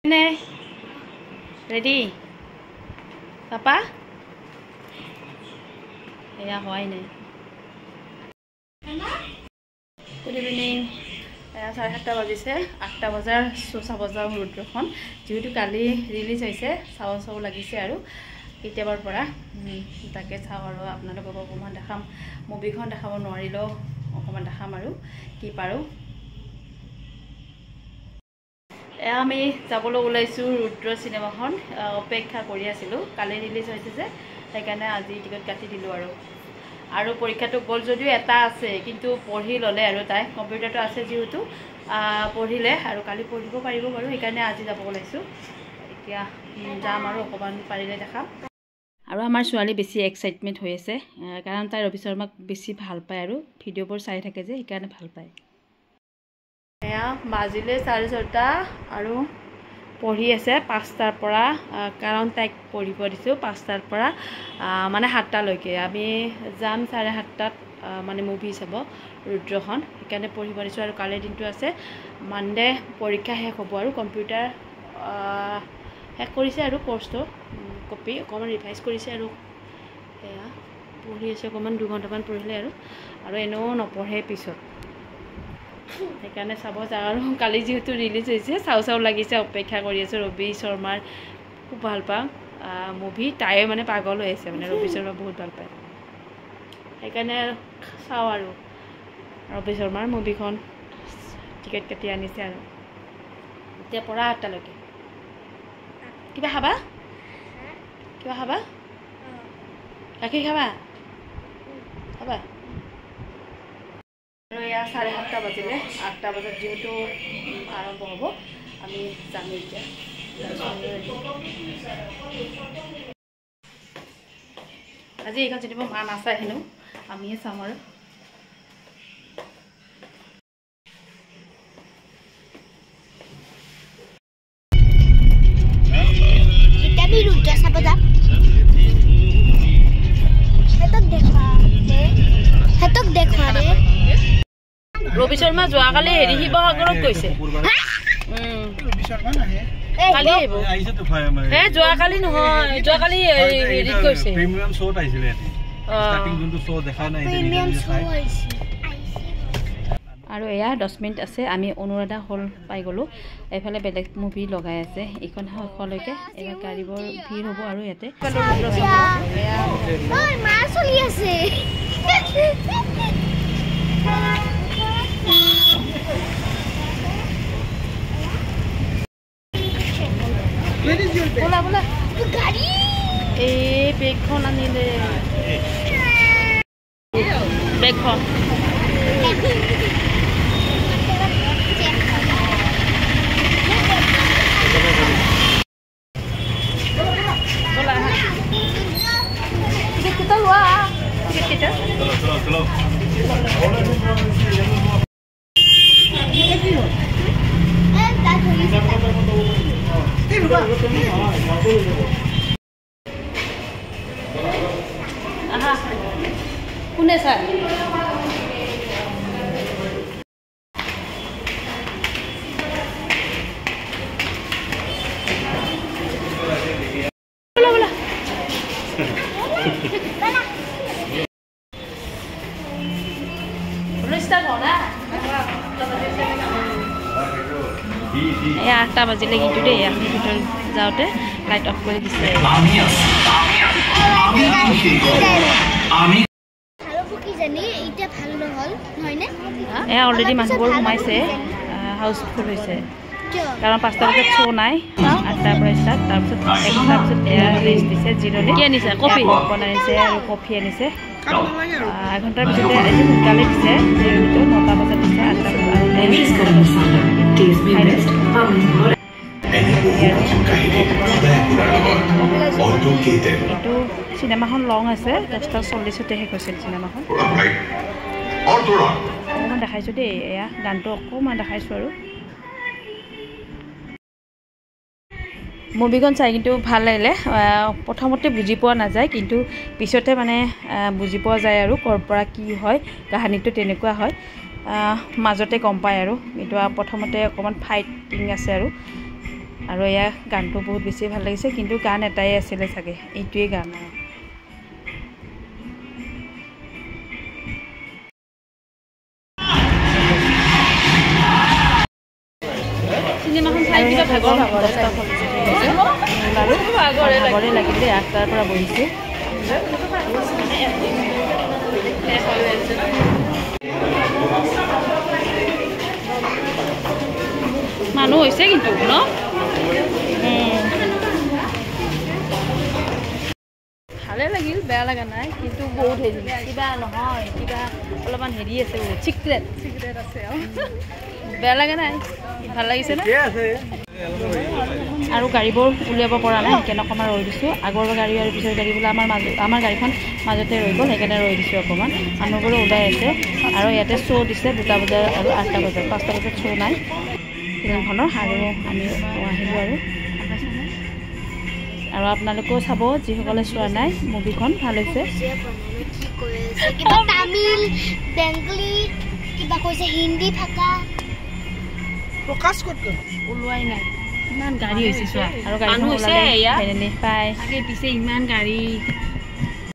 Ready? Papa? Yeah, why not? Good evening. 7:30 বাজিছে 8টা বজাৰ Sosa বজাৰ ৰুদ্ৰখন যেহেতু কালি ৰিলিজ হৈছে চাও লাগিছে আৰু কেতিয়াবাৰ পৰা তাকে চাও আৰু আপোনালোকক অকমান দেখাম মুভিখন দেখাব নোৱাৰিলো অকমান দেখাম আৰু কি পাৰো আমি যাবলৈ ওলাইছো ৰুদ্ৰ সিনেমাখন অপেক্ষা কৰি আছিল কালি ৰিলিজ হৈছে যে সেইকাৰণে আজি টিকট কাটি দিলো আৰু পৰীক্ষাটো গল যদিও এটা আছে কিন্তু পঢ়ি ললে আৰু তাই কম্পিউটাৰটো আছে যেহেতু পঢ়িলে আৰু কালি পঢ়িব পাৰিব বাৰু সেইকাৰণে আজি যাব ওলাইছো এতিয়া যাম আৰু অকমান পাৰিলে দেখাম আৰু আমাৰ ছোৱালী বেছি এক্সাইটমেন্ট হৈ আছে কাৰণ তাই ৰবি শৰ্মাক বেছি ভাল পায় আৰু ভিডিঅ'বোৰ চাই থাকে যে সেইকাৰণে ভাল পায় এয়া বাজিলে 4:30 আৰু পঢ়ি আছে 5টাৰ পৰা কাৰণ তাইক পঢ়িব দিছো 5টাৰ পৰা মানে 7টা লৈকে আমি যাম 7:30টাত মানে মুভি চাব ৰুদ্ৰখন সেইকাৰণে পঢ়িব দিছো আৰু কালি দিনটো আছে মানডে পৰীক্ষা শেষ হ'ব আৰু কম্পিউটাৰ শেষ কৰিছে আৰু কোৰ্সটো কপি অকমান ৰিভাইজ কৰিছে আৰু এয়া পঢ়ি আছে অকমান 2 ঘণ্টামান পঢ়িলে আৰু এনেও নপঢ়ে পিছত সেইকাৰণে চাব যাওঁ আৰু কালি যেহেতু ৰিলিজ হৈছে চাও লাগিছে অপেক্ষা কৰি আছো ৰবি শৰ্মাৰ খুব ভাল পাওঁ মুভি তাই মানে পাগল হৈ আছে মানে ৰবি শৰ্মা বহুত ভাল পায় সেইকাৰণে চাও আৰু ৰবি শৰ্মাৰ মুভিখন টিকেট কাটি আনিছে আৰু এতিয়া পৰা 8টা লৈকে কিবা খাবা গাখীৰ খাবা या 7:30 বাজিলে 8টা বজাত যেহেতু আৰম্ভ হ'ব আমি যাম এতিয়া আজি এইখন যেনিবা মা নাচাই হেনো আমিয়ে চাম আৰু ৰবি শৰ্মা যোৱাকালি হেৰি শিৱসাগৰত গৈছে কালি আহিব হে যোৱাকালি নহয় যোৱাকালি হেৰিত গৈছে প্ৰিমিয়াম শ্ব'ত আহিছিলে ষ্টাৰ্টিং যোনটো শ্ব' দেখা নাই আৰু এয়া 10 মিনিট আছে আমি অনুৰাধা হল পাই গলো এফালে বেলেগ মুভি লগাই আছে এইখন হললৈকে এবাৰ গাড়ীবোৰ ভিৰ হ'ব আৰু ইয়াতে মা চলি আছে बोला गाड़ी ए बेगखन आनिले बेगखन बोला ticket kita luar ticket kita चलो aha kune sir bola start hona ya 8টা বাজিলে কিন্তু দেই আমি ভিতর যাওতে লাইট অফ কৰি দিছে আমি ভালো ফুকি জানি এটা ভালো হল হয়নে এ অলরেডি মানুহবোৰ ঘুমাইছে হাউসফুল হৈছে কাৰণ 5টা বজাত শো নাই 8টাৰ পৰা ষ্টাৰ্ট তাৰপিছত 1টাৰ পিছত এয়া ৰেষ্ট দিছে জিৰনি কি আনিছে কফি বনাইছে আৰু কফি আনিছে 1 ঘণ্টাৰ পিছতে আজি সোনকালে দিছে জিৰনিটো 9টা বজাত দিছে 8টা বজাত এইটো চিনেমাখন লং আছে 10:40 শেষ হৈছিল চিনেমাখন অকণমান দেখাইছোঁ দেই এয়া গানটো অকণমান দেখাইছোঁ আৰু মুভিখন চাই কিন্তু ভাল লাগিলে প্ৰথমতে বুজি পোৱা নাযায় কিন্তু পিছতে মানে বুজি পোৱা যায় আৰু কৰ পৰা কি হয় কাহিনীটো তেনেকুৱা হয় মাজতে গম পায় আৰু কিন্তু প্ৰথমতে অকণমান ফাইটিং আছে আৰু এয়া গানটো বহুত বেছি ভাল লাগিছে কিন্তু গান এটাই আছিলে চাগে এইটোৱে গান চিনেমাখন চাই কিবা ভাগৰ ভাগৰে লাগিলে আগটাৰ পৰা বহিছোঁ মানুহ হৈছে কিন্তু ন ভালে লাগিল বেয়া লগা নাই কিন্তু বহুত হেৰি কিবা নহয় কিবা অলপমান হেৰি আছে চিক্ৰেট আছে বেয়া লগা নাই ভাল লাগিছে না আৰু গাড়ীবোৰ উলিয়াব পৰা নাই সেইকাৰণে অকণমান ৰৈ দিছোঁ আগৰ গাড়ী আৰু পিছৰ গাড়ীবোৰ আমাৰ গাড়ীখন মাজতে ৰৈ গ'ল সেইকাৰণে ৰৈ দিছোঁ অকণমান মানুহবোৰো ওলাই আছে আৰু ইয়াতে শ্ব' দিছে 2টা বজাৰ আৰু 8টা বজাত 5টা বজাত শ্ব' নাই ফিল্মখনৰ আৰু আমি আহিলোঁ আৰু আপোনালোকেও চাব যিসকলে চোৱা নাই মুভিখন ভাল হৈছে তামিল বেংগলী কিবা কৈছে হিন্দী ভাষা প্ৰকাশ ক'ত ওলোৱাই নাই ইমান গাড়ী হৈছে চোৱা আৰু গাড়ীখন ওলালে ফাইনেলি পাই আগে পিছে ইমান গাড়ী